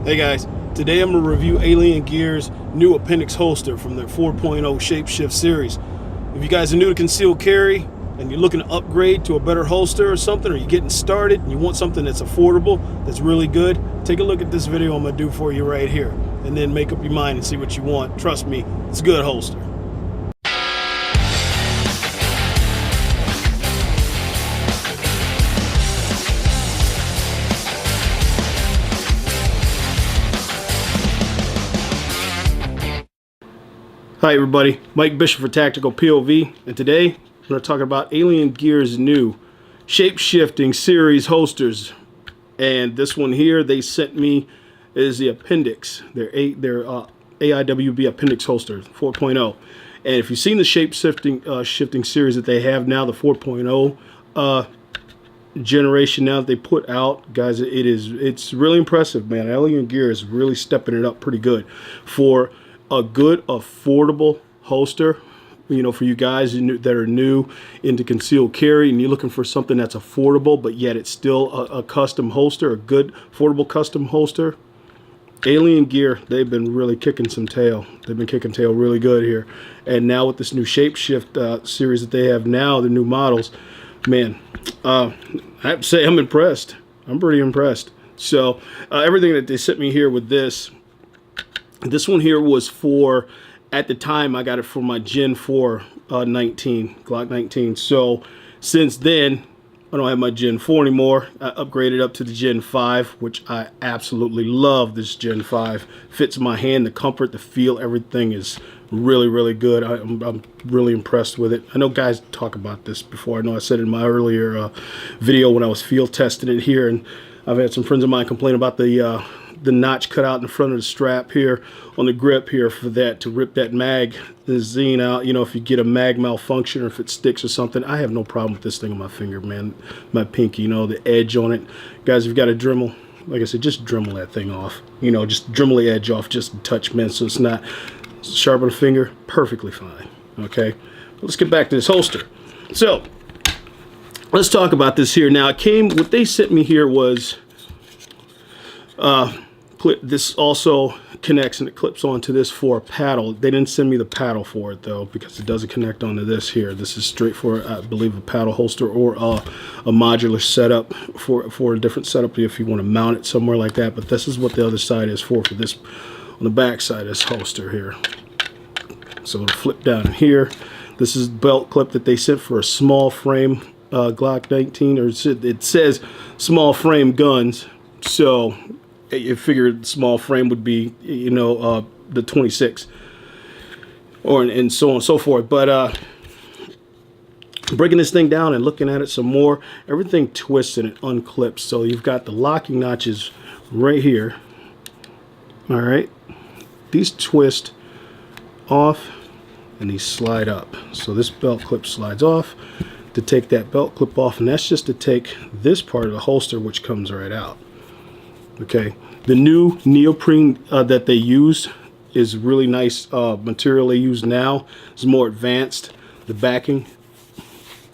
Hey guys, today I'm going to review Alien Gear's new appendix holster from their 4.0 ShapeShift series. If you guys are new to concealed carry and you're looking to upgrade to a better holster or something, or you're getting started and you want something that's affordable, that's really good, take a look at this video I'm going to do for you right here, and then make up your mind and see what you want. Trust me, it's a good holster. Hi everybody, Mike Bishop for Tactical POV, and today I'm going to talk about Alien Gear's new shape-shifting series holsters. And this one here they sent me is the appendix, their AIWB appendix holster 4.0. And if you've seen the shifting series that they have now, the 4.0 generation now that they put out, guys, it's really impressive, man. Alien Gear is really stepping it up pretty good for a good affordable holster, you know, for you guys that are new into concealed carry and you're looking for something that's affordable but yet it's still a custom holster, a good affordable custom holster. Alien Gear, they've been really kicking some tail. They've been kicking tail really good here. And now with this new ShapeShift series that they have now, the new models, man, I have to say I'm impressed. I'm pretty impressed. So everything that they sent me here with this one here was for, at the time I got it for my Gen 4 Glock 19. So since then I don't have my Gen 4 anymore. I upgraded up to the Gen 5, which I absolutely love. This Gen 5 fits my hand, the comfort, the feel, everything is really, really good. I'm really impressed with it. I know guys talk about this before. I know I said in my earlier video when I was field testing it here, and I've had some friends of mine complain about the notch cut out in the front of the strap here on the grip here for that, to rip that magazine out, you know, if you get a mag malfunction or if it sticks or something. I have no problem with this thing on my finger, man, my pinky, you know, the edge on it. Guys, if you've got a Dremel, like I said, just Dremel that thing off, you know, just Dremel the edge off, just a touch, man, so it's not sharp on the finger, perfectly fine. Okay, let's get back to this holster. So let's talk about this here. Now it came, what they sent me here was this also connects and it clips onto this for a paddle. They didn't send me the paddle for it though, because it doesn't connect onto this here. This is straight for, I believe, a paddle holster or a modular setup for a different setup if you want to mount it somewhere like that. But this is what the other side is for this, on the back side of this holster here. So it'll flip down here. This is belt clip that they sent for a small frame Glock 19, or it says small frame guns. So you figured small frame would be, you know, the 26, and so on and so forth. But breaking this thing down and looking at it some more, everything twists and it unclips. So you've got the locking notches right here. All right, these twist off and these slide up. So this belt clip slides off to take that belt clip off, and that's just to take this part of the holster, which comes right out. Okay, the new neoprene that they use is really nice material they use now. It's more advanced. The backing,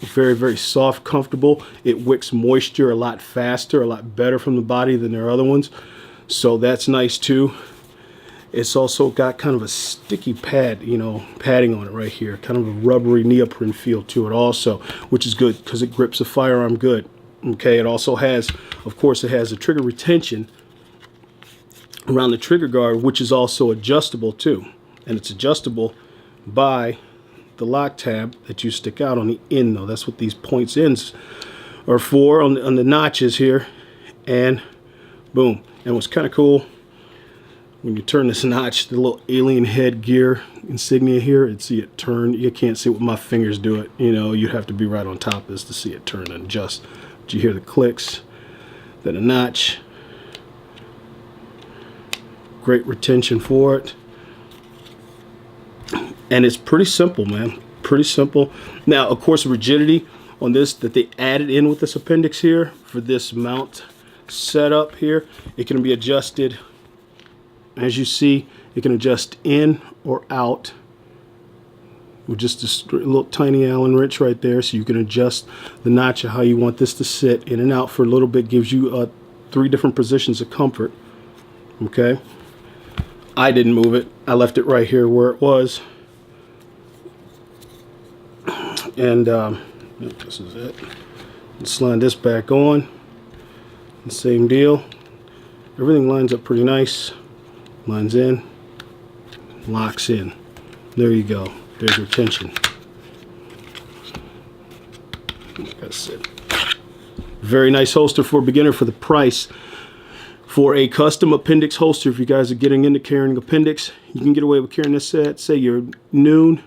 very, very soft, comfortable. It wicks moisture a lot faster, a lot better from the body than their other ones. So that's nice too. It's also got kind of a sticky pad, you know, padding on it right here. Kind of a rubbery neoprene feel to it also, which is good because it grips the firearm good. Okay, it also has, of course, it has a trigger retention around the trigger guard, which is also adjustable too. And it's adjustable by the lock tab that you stick out on the end though. That's what these points ends are for on the notches here. And boom. And what's kind of cool, when you turn this notch, the little alien head gear insignia here, and see it turn. You can't see what my fingers do it. You know, you have to be right on top of this to see it turn and adjust. But you hear the clicks, then a notch. Great retention for it. And it's pretty simple, man. Pretty simple. Now, of course, rigidity on this that they added in with this appendix here for this mount setup here, it can be adjusted. As you see, it can adjust in or out with just a little tiny Allen wrench right there, so you can adjust the notch of how you want this to sit in and out for a little bit. Gives you 3 different positions of comfort. Okay, I didn't move it. I left it right here where it was. And this is it. Slide this back on. The same deal. Everything lines up pretty nice. Lines in, locks in. There you go. There's your tension. Like I said, very nice holster for a beginner for the price. For a custom appendix holster, if you guys are getting into carrying appendix, you can get away with carrying this set. Say you're noon,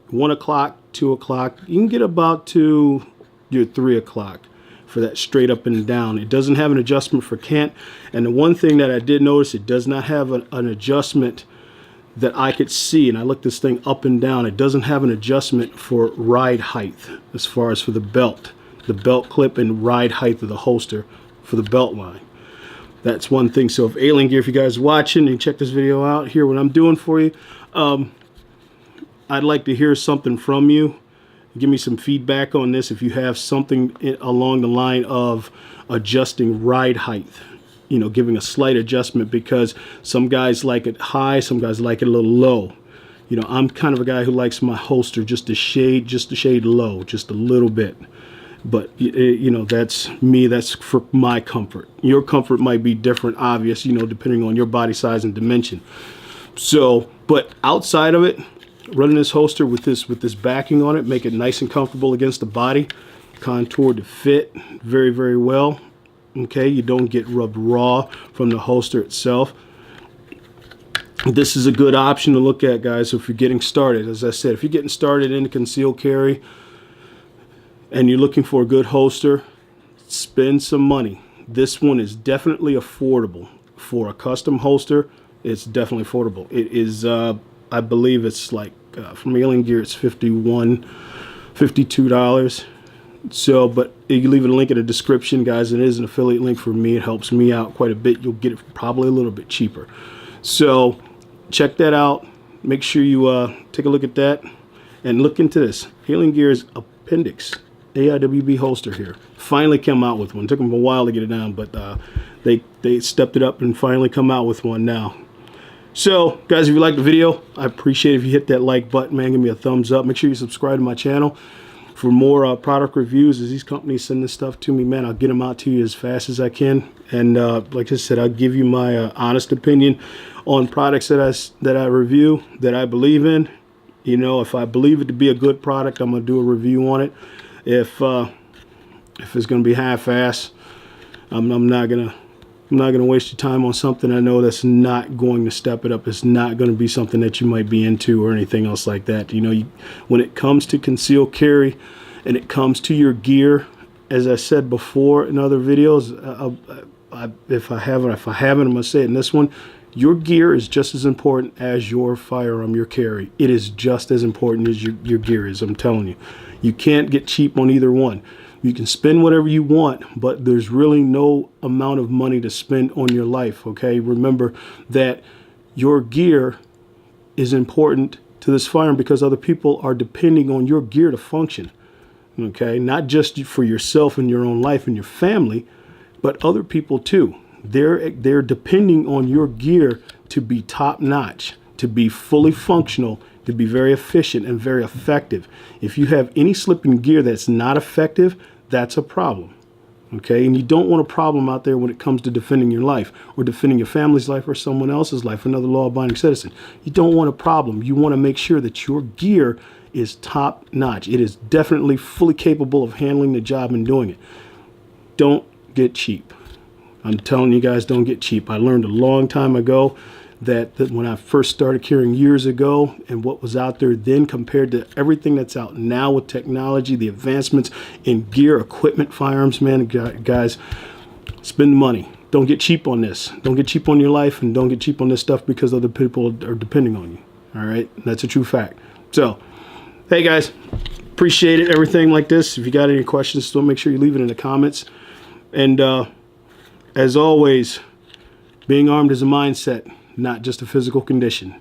1 o'clock, 2 o'clock. You can get about to your 3 o'clock for that straight up and down. It doesn't have an adjustment for cant. And the one thing that I did notice, it does not have an adjustment that I could see. And I looked this thing up and down. It doesn't have an adjustment for ride height as far as for the belt clip and ride height of the holster for the belt line. That's one thing. So if Alien Gear, if you guys are watching and check this video out, hear what I'm doing for you, I'd like to hear something from you. Give me some feedback on this if you have something along the line of adjusting ride height, you know, giving a slight adjustment, because some guys like it high, some guys like it a little low. You know, I'm kind of a guy who likes my holster just a shade low, just a little bit. But, you know, that's me. That's for my comfort. Your comfort might be different, obvious, you know, depending on your body size and dimension. So, but outside of it, running this holster with this backing on it, make it nice and comfortable against the body, contoured to fit very, very well. Okay, you don't get rubbed raw from the holster itself. This is a good option to look at, guys, if you're getting started. As I said, if you're getting started in concealed carry and you're looking for a good holster, spend some money. This one is definitely affordable. For a custom holster, it's definitely affordable. It is, I believe it's like, from Alien Gear, it's $52. So, but you leave a link in the description, guys. It is an affiliate link for me. It helps me out quite a bit. You'll get it probably a little bit cheaper. So, check that out. Make sure you take a look at that and look into this. Alien Gear's Appendix AIWB holster here. Finally came out with one. Took them a while to get it down, but they stepped it up and finally come out with one now. So, guys, if you like the video, I appreciate it if you hit that like button, man. Give me a thumbs up. Make sure you subscribe to my channel for more product reviews. As these companies send this stuff to me, man, I'll get them out to you as fast as I can. And like I said, I'll give you my honest opinion on products that I review, that I believe in. You know, if I believe it to be a good product, I'm gonna do a review on it. If it's gonna be half-ass, I'm not gonna waste your time on something I know that's not going to step it up. It's not going to be something that you might be into or anything else like that. You know, when it comes to concealed carry and it comes to your gear, as I said before in other videos, if I haven't, I'm going to say it in this one. Your gear is just as important as your firearm, your carry. It is just as important as your gear is. I'm telling you, you can't get cheap on either one. You can spend whatever you want, but there's really no amount of money to spend on your life, okay? Remember that your gear is important to this firearm because other people are depending on your gear to function, okay? Not just for yourself and your own life and your family, but other people too. They're depending on your gear to be top-notch, to be fully functional, to be very efficient and very effective. If you have any slipping gear that's not effective, that's a problem. Okay, and you don't want a problem out there when it comes to defending your life or defending your family's life or someone else's life, another law-abiding citizen. You don't want a problem. You want to make sure that your gear is top-notch. It is definitely fully capable of handling the job and doing it. Don't get cheap. I'm telling you guys, don't get cheap. I learned a long time ago that when I first started carrying years ago and what was out there then compared to everything that's out now with technology, the advancements in gear, equipment, firearms, man, guys, spend money. Don't get cheap on this. Don't get cheap on your life, and don't get cheap on this stuff because other people are depending on you. All right? That's a true fact. So, hey, guys, appreciate it, everything like this. If you got any questions, still make sure you leave it in the comments. And as always, being armed is a mindset, not just a physical condition.